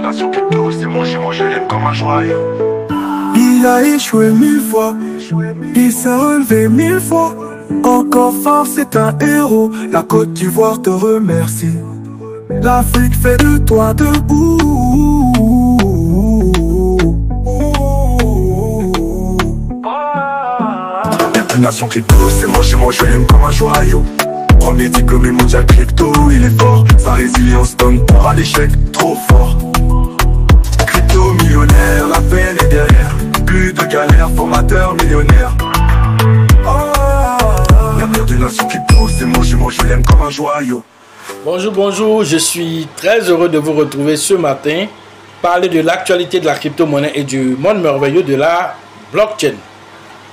nation crypto, c'est mon jumeau, je l'aime comme un joyau. Il a échoué 1000 fois, il s'est relevé 1000 fois. Encore fort, c'est un héros. La Côte d'Ivoire te remercie. L'Afrique fait de toi debout. Nation crypto, c'est mon jumeau, je l'aime comme un joyau. Premier diplômé mondial crypto, il est fort. Sa résilience donne pour à l'échec, trop fort. Crypto millionnaire, la peine est derrière. Plus de galères, formateur millionnaire. L'avenir de Nation crypto, c'est mon jumeau, je l'aime comme un joyau. Bonjour, bonjour, je suis très heureux de vous retrouver ce matin. Parler de l'actualité de la crypto-monnaie et du monde merveilleux de la blockchain.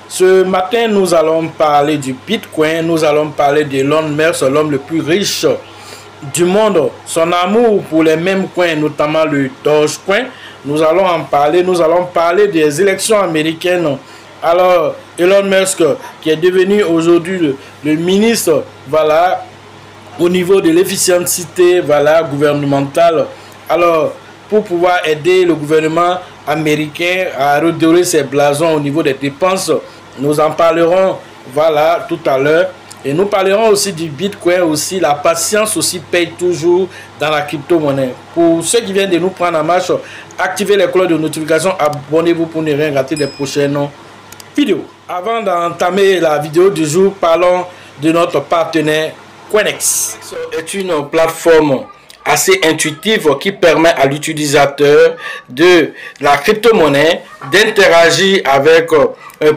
Ce matin, nous allons parler du Bitcoin, nous allons parler d'Elon Musk, l'homme le plus riche du monde. Son amour pour les mêmes coins, notamment le Dogecoin, nous allons en parler. Nous allons parler des élections américaines. Alors, Elon Musk, qui est devenu aujourd'hui le ministre, voilà, au niveau de l'efficacité, voilà, gouvernementale. Alors, pour pouvoir aider le gouvernement américain à redorer ses blasons au niveau des dépenses, nous en parlerons, voilà, tout à l'heure. Et nous parlerons aussi du Bitcoin aussi. La patience aussi paye toujours dans la crypto-monnaie. Pour ceux qui viennent de nous prendre en marche, activez les cloches de notification, abonnez-vous pour ne rien rater des prochaines vidéos. Avant d'entamer la vidéo du jour, parlons de notre partenaire Coinex. C'est une plateforme assez intuitive qui permet à l'utilisateur de la crypto-monnaie d'interagir avec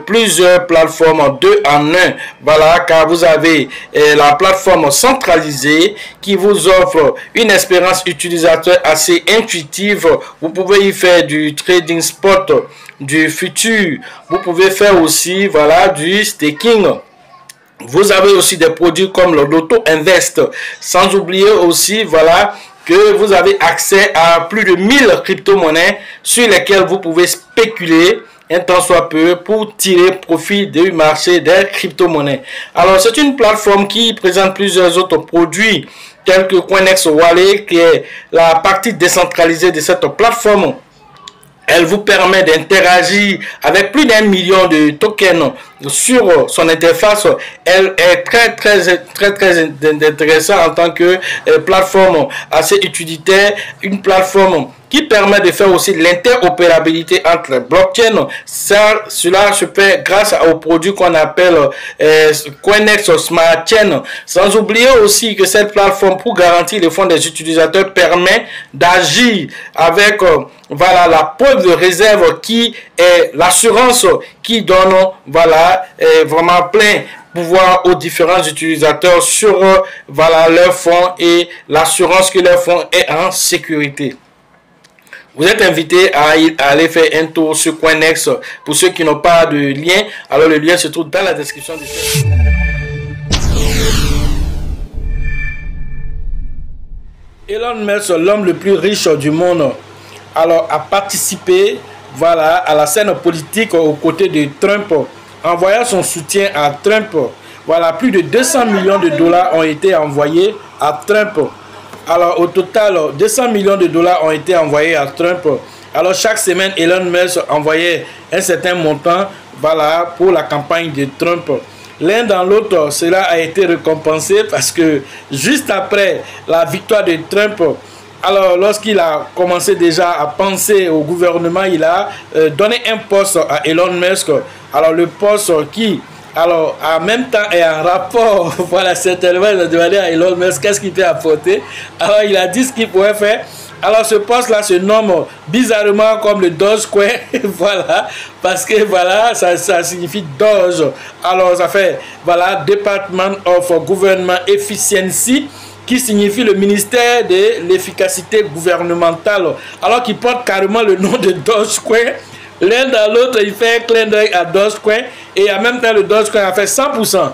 plusieurs plateformes 2 en 1. Voilà, car vous avez la plateforme centralisée qui vous offre une expérience utilisateur assez intuitive. Vous pouvez y faire du trading spot, du futur. Vous pouvez faire aussi, voilà, du staking. Vous avez aussi des produits comme le Loto Invest. Sans oublier aussi, voilà, que vous avez accès à plus de 1000 crypto-monnaies sur lesquelles vous pouvez spéculer un temps soit peu pour tirer profit du marché des crypto-monnaies. Alors, c'est une plateforme qui présente plusieurs autres produits tels que Coinex Wallet, qui est la partie décentralisée de cette plateforme. Elle vous permet d'interagir avec plus d'1 million de tokens sur son interface. Elle est très intéressante en tant que plateforme assez utilitaire. Une plateforme qui permet de faire aussi l'interopérabilité entre les blockchains. Cela se fait grâce aux produits qu'on appelle Coinex Smart Chain. Sans oublier aussi que cette plateforme, pour garantir les fonds des utilisateurs, permet d'agir avec voilà, la preuve de réserve qui est l'assurance qui donne, voilà, vraiment plein pouvoir aux différents utilisateurs sur voilà, leurs fonds et l'assurance que leur fonds est en sécurité. Vous êtes invité à aller faire un tour sur Coinex. Pour ceux qui n'ont pas de lien, alors le lien se trouve dans la description de cette vidéo. Elon Musk, l'homme le plus riche du monde, alors a participé, voilà, à la scène politique aux côtés de Trump, envoyant son soutien à Trump. Voilà, plus de 200 millions de dollars ont été envoyés à Trump. Alors, au total, 200 millions de dollars ont été envoyés à Trump. Alors, chaque semaine, Elon Musk envoyait un certain montant, voilà, pour la campagne de Trump. L'un dans l'autre, cela a été récompensé parce que juste après la victoire de Trump, alors lorsqu'il a commencé déjà à penser au gouvernement, il a donné un poste à Elon Musk. Alors, le poste qui... alors, en même temps et en rapport, voilà, certainement, il a demandé à Elon Musk qu'est-ce qu'il peut apporter. Alors, il a dit ce qu'il pouvait faire. Alors, ce poste-là se nomme bizarrement comme le Dogecoin, voilà, parce que, voilà, ça signifie Doge. Alors, ça fait, voilà, Department of Government Efficiency, qui signifie le ministère de l'efficacité gouvernementale, alors qu'il porte carrément le nom de Dogecoin. L'un dans l'autre, il fait un clin d'œil à Dogecoin et en même temps, le Dogecoin a fait 100%.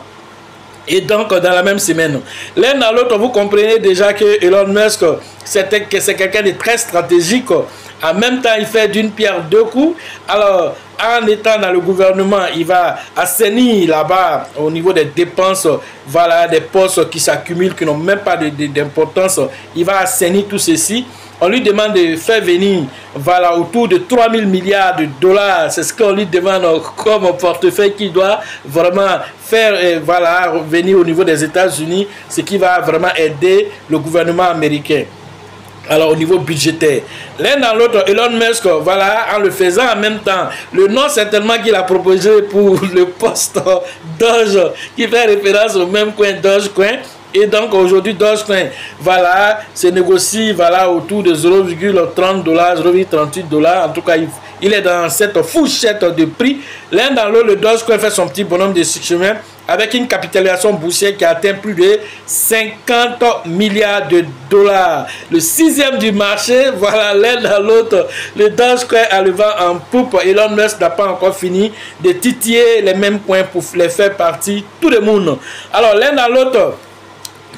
Et donc, dans la même semaine, l'un dans l'autre, vous comprenez déjà que Elon Musk, c'est quelqu'un de très stratégique. En même temps, il fait d'une pierre deux coups. Alors, en étant dans le gouvernement, il va assainir là-bas au niveau des dépenses, voilà, des postes qui s'accumulent, qui n'ont même pas d'importance. Il va assainir tout ceci. On lui demande de faire venir, voilà, autour de 3 000 milliards de dollars. C'est ce qu'on lui demande comme portefeuille qui doit vraiment faire, voilà, venir au niveau des États-Unis, ce qui va vraiment aider le gouvernement américain. Alors au niveau budgétaire, l'un dans l'autre, Elon Musk, voilà, en le faisant en même temps, le nom certainement qu'il a proposé pour le poste Doge, qui fait référence au même coin Dogecoin. Et donc aujourd'hui, Dogecoin, voilà, se négocie, voilà, autour de 0,30 $, 0,38 $. En tout cas, il est dans cette fourchette de prix. L'un dans l'autre, le Dogecoin fait son petit bonhomme de chemin avec une capitalisation boursière qui atteint plus de 50 milliards de dollars. Le 6e du marché, voilà, l'un dans l'autre, le Dogecoin a le vent en poupe. Elon Musk n'a pas encore fini de titiller les mêmes coins pour les faire partie tout le monde. Alors l'un dans l'autre,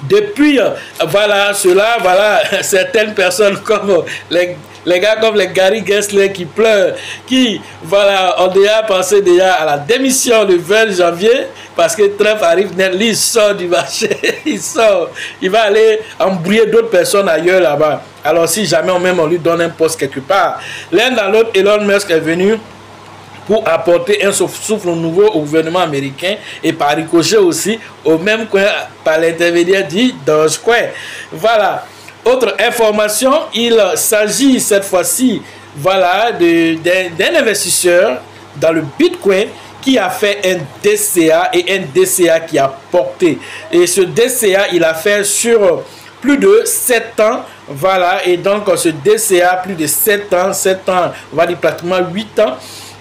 depuis, voilà, cela, voilà, certaines personnes comme les gars comme les Gary Gensler qui pleurent, qui, voilà, ont déjà pensé déjà à la démission le 20 janvier, parce que Trump arrive net, lui, il sort du marché, il sort, il va aller embrouiller d'autres personnes ailleurs là-bas. Alors si jamais on lui donne un poste quelque part, l'un dans l'autre, Elon Musk est venu pour apporter un souffle nouveau au gouvernement américain et par ricochet aussi au même coin par l'intermédiaire du Dogecoin. Voilà. Autre information, il s'agit cette fois-ci, voilà, d'un investisseur dans le Bitcoin qui a fait un DCA et un DCA qui a porté. Et ce DCA, il a fait sur plus de 7 ans, voilà, et donc ce DCA, plus de 7 ans, on va dire pratiquement 8 ans,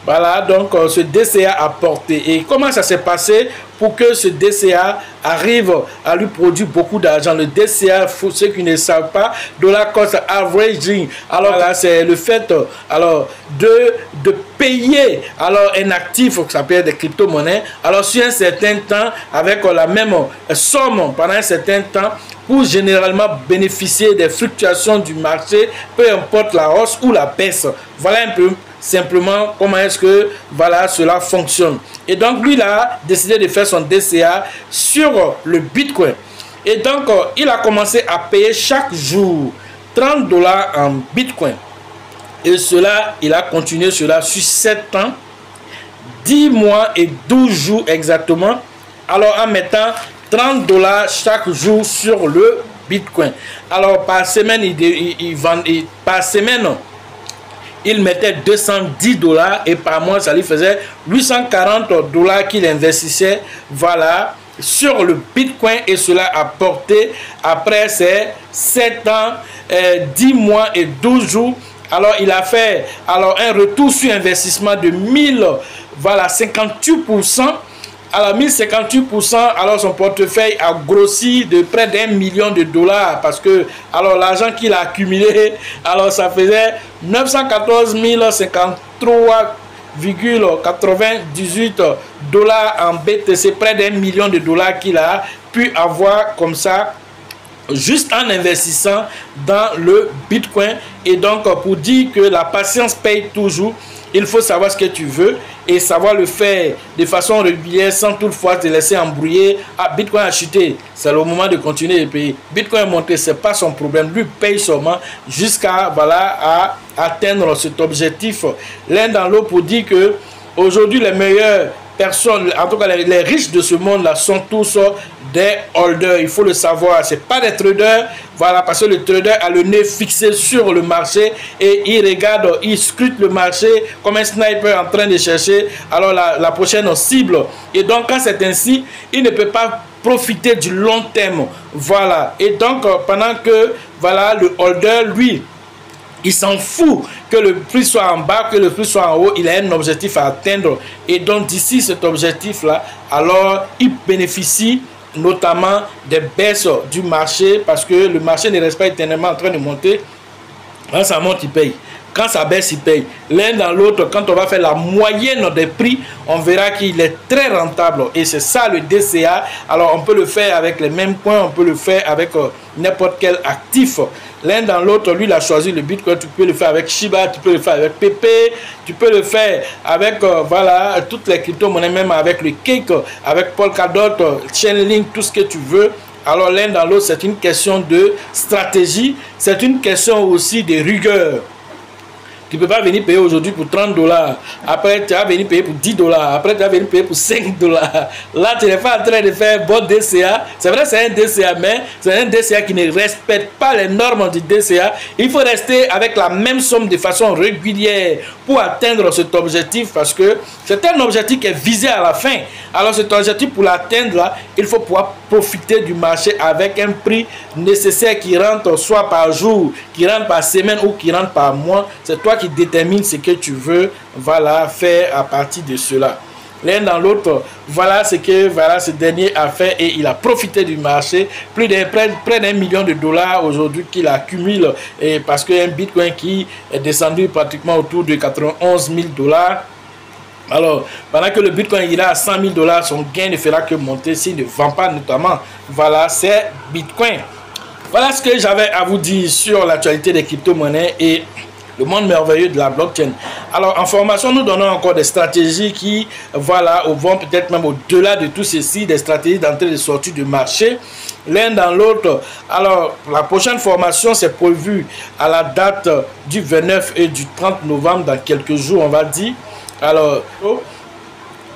voilà, donc ce DCA a porté. Et comment ça s'est passé pour que ce DCA arrive à lui produire beaucoup d'argent? Le DCA, pour ceux qui ne savent pas, dollar cost averaging. Alors là, c'est le fait alors de payer alors un actif qui s'appelle des crypto-monnaies, alors sur un certain temps avec la même somme pendant un certain temps, pour généralement bénéficier des fluctuations du marché, peu importe la hausse ou la baisse. Voilà un peu simplement comment est-ce que, voilà, cela fonctionne. Et donc lui, il a décidé de faire son DCA sur le Bitcoin. Et donc il a commencé à payer chaque jour 30 $ en Bitcoin. Et cela, il a continué cela sur 7 ans, 10 mois et 12 jours exactement. Alors en mettant 30 $ chaque jour sur le Bitcoin. Alors par semaine, il mettait 210 $ et par mois, ça lui faisait 840 $ qu'il investissait, voilà, sur le Bitcoin. Et cela a porté, après ces 7 ans, 10 mois et 12 jours, alors il a fait alors un retour sur investissement de 1058%. Alors 1058%, alors son portefeuille a grossi de près d'1 million de dollars, parce que alors l'argent qu'il a accumulé, alors ça faisait 914 053,98 $ en BTC, près d'1 million de dollars qu'il a pu avoir comme ça, juste en investissant dans le Bitcoin. Et donc pour dire que la patience paye toujours, il faut savoir ce que tu veux et savoir le faire de façon régulière sans toutefois te laisser embrouiller. Ah, Bitcoin a chuté, c'est le moment de continuer de payer. Bitcoin est monté, c'est pas son problème. Lui paye seulement jusqu'à, voilà, à atteindre cet objectif. L'un dans l'autre, pour dire que aujourd'hui les meilleures personnes, en tout cas les riches de ce monde là, sont tous des holders. Il faut le savoir, c'est pas des traders, voilà, parce que le trader a le nez fixé sur le marché et il regarde, il scrute le marché comme un sniper en train de chercher alors la prochaine cible. Et donc quand c'est ainsi, il ne peut pas profiter du long terme, voilà. Et donc pendant que, voilà, le holder, lui, il s'en fout que le prix soit en bas, que le prix soit en haut, il a un objectif à atteindre. Et donc d'ici cet objectif-là, alors il bénéficie notamment des baisses du marché, parce que le marché ne reste pas éternellement en train de monter. Quand ça monte, il paye. Quand ça baisse, il paye. L'un dans l'autre, quand on va faire la moyenne des prix, on verra qu'il est très rentable. Et c'est ça le DCA. Alors, on peut le faire avec les mêmes points, on peut le faire avec n'importe quel actif. L'un dans l'autre, lui, il a choisi le Bitcoin. Tu peux le faire avec Shiba, tu peux le faire avec PP, tu peux le faire avec, voilà, toutes les crypto-monnaies, même avec le Cake, avec Polkadot, Chainlink, tout ce que tu veux. Alors, l'un dans l'autre, c'est une question de stratégie, c'est une question aussi de rigueur. Tu ne peux pas venir payer aujourd'hui pour 30 $. Après, tu vas venir payer pour 10 $. Après, tu vas venir payer pour 5 $. Là, tu n'es pas en train de faire bon DCA. C'est vrai, c'est un DCA, mais c'est un DCA qui ne respecte pas les normes du DCA. Il faut rester avec la même somme de façon régulière pour atteindre cet objectif parce que c'est un objectif qui est visé à la fin. Alors, cet objectif, pour l'atteindre, là, il faut pouvoir profiter du marché avec un prix nécessaire qui rentre soit par jour, qui rentre par semaine ou qui rentre par mois. C'est toi qui détermine ce que tu veux, voilà, faire à partir de cela. L'un dans l'autre, voilà ce que voilà, ce dernier a fait et il a profité du marché. Près d'1 million de $, aujourd'hui qu'il accumule et parce qu'un Bitcoin qui est descendu pratiquement autour de 91 000 $. Alors, pendant que le Bitcoin il est à 100 000 $, son gain ne fera que monter s'il ne vend pas notamment. Voilà, c'est Bitcoin. Voilà ce que j'avais à vous dire sur l'actualité des crypto-monnaies et le monde merveilleux de la blockchain. Alors, en formation, nous donnons encore des stratégies qui, voilà, vont peut-être même au-delà de tout ceci, des stratégies d'entrée et de sortie du marché, l'un dans l'autre. Alors, la prochaine formation, c'est prévu à la date du 29 et du 30 novembre, dans quelques jours, on va dire. Alors,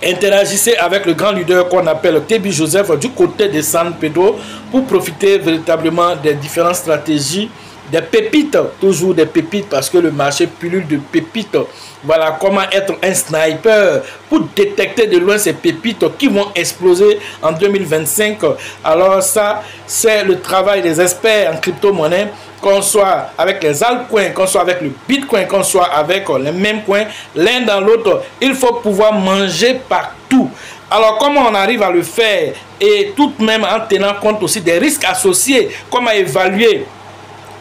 interagissez avec le grand leader qu'on appelle Tebi Joseph du côté de San Pedro pour profiter véritablement des différentes stratégies, des pépites, toujours des pépites parce que le marché pullule de pépites. Voilà comment être un sniper pour détecter de loin ces pépites qui vont exploser en 2025. Alors ça, c'est le travail des experts en crypto-monnaie, qu'on soit avec les altcoins, qu'on soit avec le Bitcoin, qu'on soit avec les mêmes coins, l'un dans l'autre, il faut pouvoir manger partout. Alors, comment on arrive à le faire et tout de même en tenant compte aussi des risques associés, comment évaluer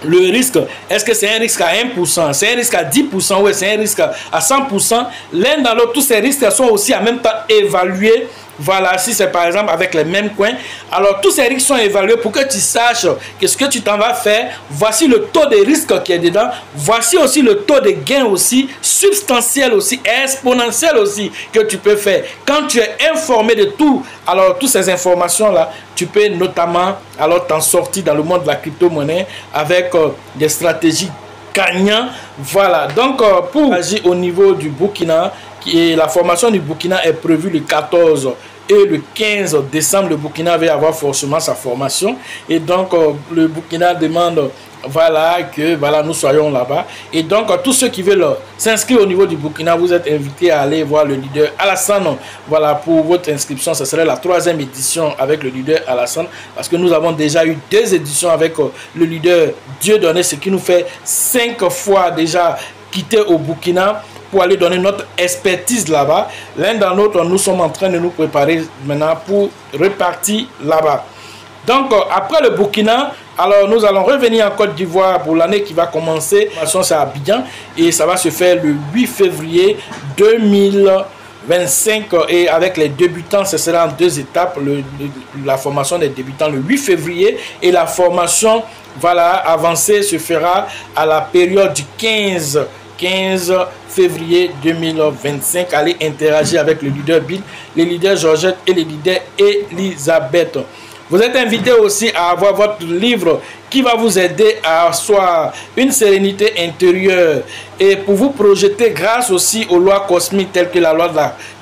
le risque, est-ce que c'est un risque à 1%, c'est un risque à 10% ou c'est un risque à 100%? L'un dans l'autre, tous ces risques sont aussi en même temps évalués. Voilà, si c'est par exemple avec les mêmes coins, alors tous ces risques sont évalués pour que tu saches qu'est-ce que tu t'en vas faire. Voici le taux de risque qui est dedans. Voici aussi le taux de gain aussi, substantiel aussi, exponentiel aussi que tu peux faire. Quand tu es informé de tout, alors toutes ces informations-là, tu peux notamment alors t'en sortir dans le monde de la crypto-monnaie avec des stratégies gagnantes. Voilà, donc pour agir au niveau du Burkina, et la formation du Burkina est prévue le 14 et le 15 décembre. Le Burkina va avoir forcément sa formation. Et donc, le Burkina demande voilà, que voilà, nous soyons là-bas. Et donc, tous ceux qui veulent s'inscrire au niveau du Burkina, vous êtes invités à aller voir le leader Alassane. Voilà, pour votre inscription, ce serait la 3e édition avec le leader Alassane. Parce que nous avons déjà eu 2 éditions avec le leader Dieudonné, ce qui nous fait 5 fois déjà quitter au Burkina pour aller donner notre expertise là-bas. L'un dans l'autre, nous sommes en train de nous préparer maintenant pour repartir là-bas. Donc, après le Burkina, alors nous allons revenir en Côte d'Ivoire pour l'année qui va commencer. C'est à Abidjan et ça va se faire le 8 février 2025 et avec les débutants, ce sera en 2 étapes. La formation des débutants le 8 février et la formation voilà, avancée se fera à la période du 15 février 2025. Allez interagir avec le leader Bill, les leaders Georgette et les leaders Elisabeth. Vous êtes invité aussi à avoir votre livre qui va vous aider à asseoir une sérénité intérieure et pour vous projeter grâce aussi aux lois cosmiques telles que la loi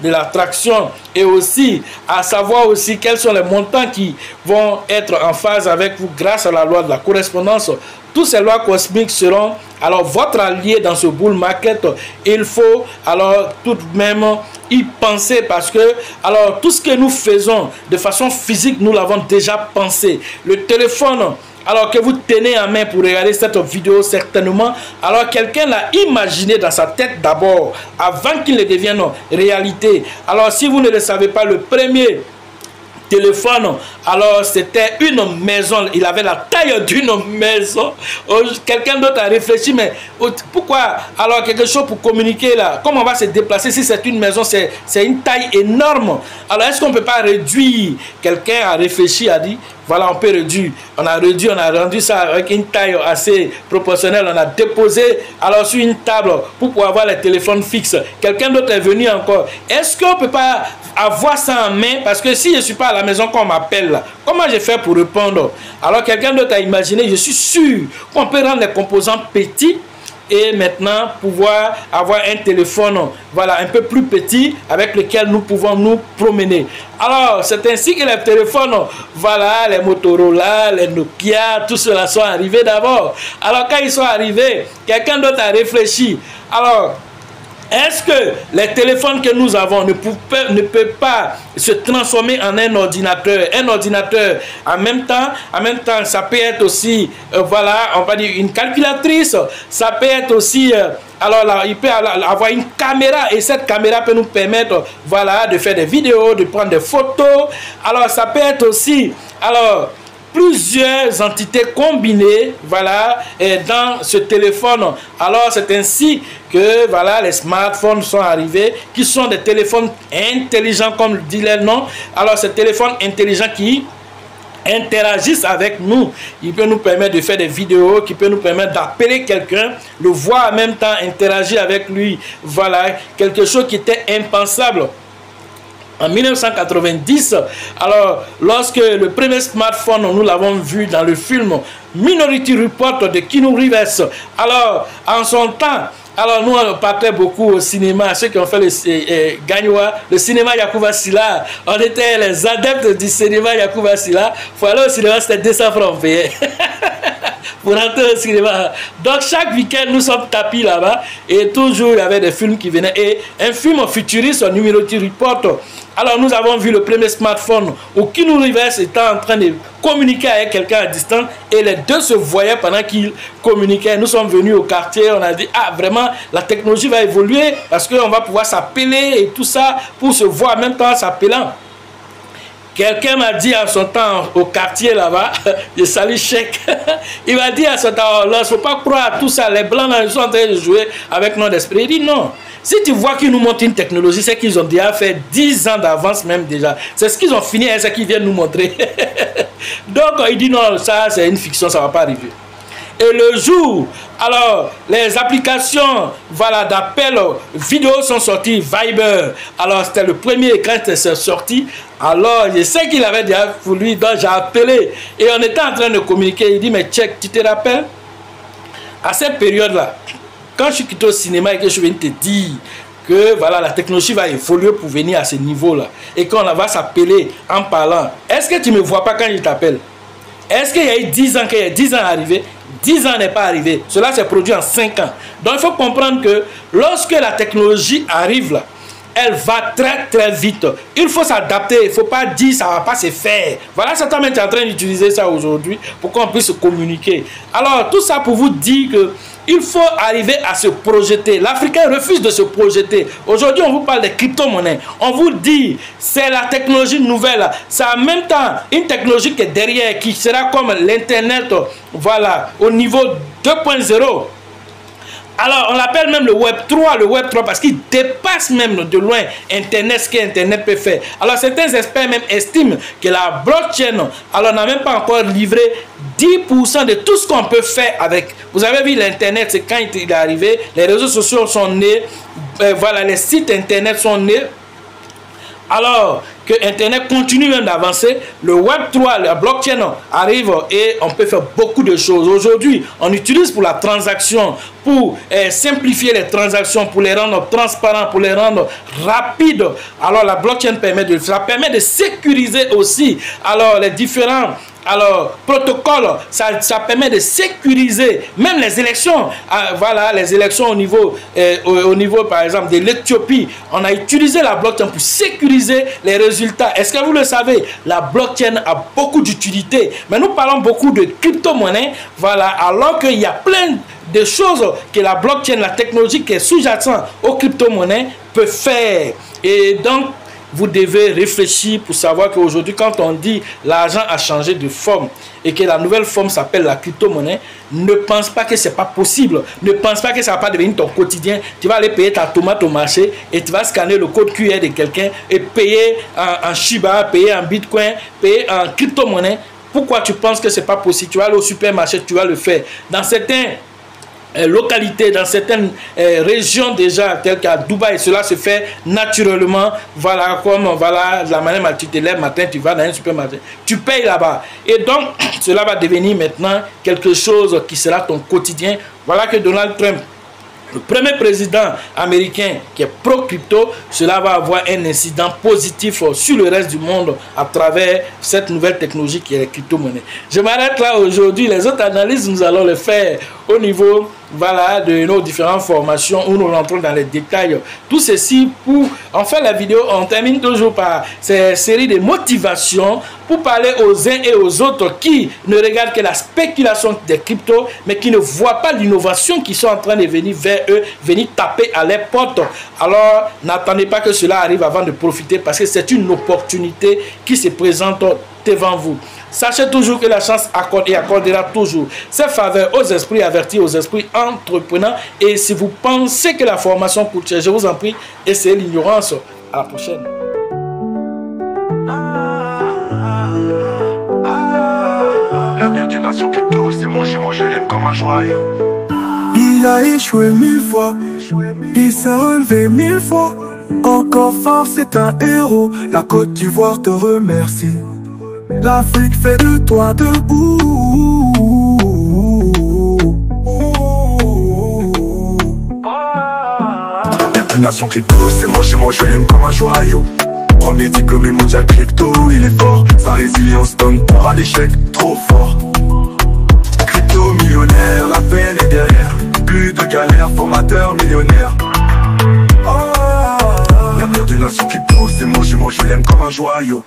de l'attraction et aussi à savoir aussi quels sont les montants qui vont être en phase avec vous grâce à la loi de la correspondance. Toutes ces lois cosmiques seront alors votre allié dans ce bull market. Il faut alors tout de même y penser parce que alors tout ce que nous faisons de façon physique, nous l'avons déjà pensé. Le téléphone alors que vous tenez en main pour regarder cette vidéo certainement, alors quelqu'un l'a imaginé dans sa tête d'abord avant qu'il ne devienne réalité. Alors si vous ne le savez pas, le premier téléphone. Alors c'était une maison, il avait la taille d'une maison. Quelqu'un d'autre a réfléchi, mais pourquoi alors quelque chose pour communiquer là, comment on va se déplacer si c'est une maison, c'est une taille énorme. Alors est-ce qu'on peut pas réduire? Quelqu'un a réfléchi, a dit voilà, on peut réduire. On a réduit, on a rendu ça avec une taille assez proportionnelle. On a déposé alors sur une table pour pouvoir avoir les téléphones fixes. Quelqu'un d'autre est venu encore. Est-ce qu'on peut pas avoir ça en main? Parce que si je ne suis pas à la maison qu'on m'appelle là, comment je fais pour répondre? Alors quelqu'un d'autre a imaginé, je suis sûr qu'on peut rendre les composants petits et maintenant pouvoir avoir un téléphone, voilà, un peu plus petit avec lequel nous pouvons nous promener. Alors c'est ainsi que les téléphones, voilà, les Motorola, les Nokia, tout cela sont arrivés d'abord. Alors quand ils sont arrivés, quelqu'un d'autre a réfléchi. Alors est-ce que les téléphones que nous avons ne peuvent pas se transformer en un ordinateur? Un ordinateur, en même temps, ça peut être aussi, voilà, on va dire une calculatrice. Ça peut être aussi, alors là, il peut avoir une caméra et cette caméra peut nous permettre, voilà, de faire des vidéos, de prendre des photos. Alors ça peut être aussi, alors, plusieurs entités combinées, voilà, dans ce téléphone. Alors c'est ainsi que voilà, les smartphones sont arrivés, qui sont des téléphones intelligents comme dit leur nom. Alors ces téléphones intelligents qui interagissent avec nous, il peut nous permettre de faire des vidéos, qui peut nous permettre d'appeler quelqu'un, le voir en même temps, interagir avec lui. Voilà, quelque chose qui était impensable en 1990, alors lorsque le premier smartphone, nous l'avons vu dans le film Minority Report de Keanu Reeves. Alors en son temps, alors nous on partait beaucoup au cinéma, ceux qui ont fait le cinéma Yacouba Silla, on était les adeptes du cinéma Yacouba Silla. Pour aller au cinéma, c'était 200 francs payés. Pour rentrer au cinéma. Donc chaque week-end nous sommes tapis là-bas et toujours il y avait des films qui venaient et un film futuriste, Minority Report. Alors nous avons vu le premier smartphone où Keanu Reeves était en train de communiquer avec quelqu'un à distance et les deux se voyaient pendant qu'ils communiquaient. Nous sommes venus au quartier, on a dit ah vraiment la technologie va évoluer parce qu'on va pouvoir s'appeler et tout ça pour se voir en même temps s'appelant. Quelqu'un m'a dit à son temps au quartier là-bas, je salue Cheikh, il m'a dit à son temps, il ne faut pas croire à tout ça, les blancs là, ils sont en train de jouer avec notre esprit. Il dit non, si tu vois qu'ils nous montrent une technologie, c'est qu'ils ont déjà fait 10 ans d'avance même déjà. C'est ce qu'ils ont fini et c'est ce qu'ils viennent nous montrer. Donc il dit non, ça c'est une fiction, ça ne va pas arriver. Et le jour, alors, les applications, voilà, d'appel vidéo sont sorties, Viber. Alors, c'était le premier écran qui s'est sorti. Alors, je sais qu'il avait déjà voulu, donc j'ai appelé. Et on était en train de communiquer. Il dit, mais check, tu te rappelles? À cette période-là, quand je suis quitté au cinéma et que je viens de te dire que voilà, la technologie va évoluer pour venir à ce niveau-là, et qu'on va s'appeler en parlant, est-ce que tu ne me vois pas quand je t'appelle? Est-ce qu'il y a eu 10 ans, qu'il y a 10 ans arrivé? 10 ans n'est pas arrivé. Cela s'est produit en 5 ans. Donc il faut comprendre que lorsque la technologie arrive là, elle va très très vite. Il faut s'adapter. Il ne faut pas dire ça ne va pas se faire. Voilà, certainement tu es en train d'utiliser ça aujourd'hui pour qu'on puisse communiquer. Alors tout ça pour vous dire que il faut arriver à se projeter. L'Africain refuse de se projeter. Aujourd'hui, on vous parle des crypto-monnaies. On vous dit, c'est la technologie nouvelle. C'est en même temps une technologie qui est derrière, qui sera comme l'Internet, voilà, au niveau 2.0. Alors, on l'appelle même le Web 3, parce qu'il dépasse même de loin Internet, ce qu'Internet peut faire. Alors, certains experts même estiment que la blockchain, alors n'a même pas encore livré 10% de tout ce qu'on peut faire avec. Vous avez vu l'Internet, c'est quand il est arrivé, les réseaux sociaux sont nés, voilà, les sites Internet sont nés. Alors que Internet continue même d'avancer, le Web 3, la blockchain arrive et on peut faire beaucoup de choses. Aujourd'hui, on utilise pour la transaction, pour simplifier les transactions, pour les rendre transparentes, pour les rendre rapides. Alors la blockchain permet de sécuriser aussi alors les différents protocole, ça permet de sécuriser même les élections. Voilà, les élections au niveau par exemple de l'Éthiopie. On a utilisé la blockchain pour sécuriser les résultats. Est-ce que vous le savez? La blockchain a beaucoup d'utilité. Mais nous parlons beaucoup de crypto-monnaie. Voilà, alors qu'il y a plein de choses que la blockchain, la technologie qui est sous-jacente aux crypto-monnaies peut faire. Et donc, vous devez réfléchir pour savoir qu'aujourd'hui, quand on dit l'argent a changé de forme et que la nouvelle forme s'appelle la crypto-monnaie, ne pense pas que ce n'est pas possible. Ne pense pas que ça ne va pas devenir ton quotidien. Tu vas aller payer ta tomate au marché et tu vas scanner le code QR de quelqu'un et payer en Shiba, payer en Bitcoin, payer en crypto-monnaie. Pourquoi tu penses que ce n'est pas possible? Tu vas aller au supermarché, tu vas le faire. Dans certains localités, dans certaines régions déjà, telles qu'à Dubaï, cela se fait naturellement. Voilà, comme voilà, de la manière dont tu te lèves matin, tu vas dans un supermarché, tu payes là-bas. Et donc, cela va devenir maintenant quelque chose qui sera ton quotidien. Voilà que Donald Trump, le premier président américain qui est pro-crypto, cela va avoir un incident positif sur le reste du monde à travers cette nouvelle technologie qui est la crypto-monnaie. Je m'arrête là aujourd'hui. Les autres analyses, nous allons les faire au niveau voilà, de nos différentes formations où nous rentrons dans les détails. Tout ceci pour en faire la vidéo, on termine toujours par ces séries de motivations pour parler aux uns et aux autres qui ne regardent que la spéculation des cryptos, mais qui ne voient pas l'innovation qui sont en train de venir vers eux, venir taper à les portes. Alors, n'attendez pas que cela arrive avant de profiter parce que c'est une opportunité qui se présente devant vous. Sachez toujours que la chance accorde et accordera toujours ses faveurs aux esprits avertis, aux esprits entreprenants. Et si vous pensez que la formation coûte cher, je vous en prie, essayez l'ignorance. À la prochaine. L'avenir d'une nation crypto, c'est mon jumeau, je l'aime comme un joyau. Il a échoué 1000 fois, il s'est relevé 1000 fois. Encore fort, c'est un héros, la Côte d'Ivoire te remercie. L'Afrique fait de toi debout. Une nation crypto, c'est mon jumeau, je l'aime comme un joyau. Premier diplômé mondial crypto, il est fort. Sa résilience donne peur à l'échec, trop fort. Crypto millionnaire, la peine est derrière. Plus de galères, formateur millionnaire. L'avenir d'une nation crypto, c'est mon jumeau, je l'aime comme un joyau.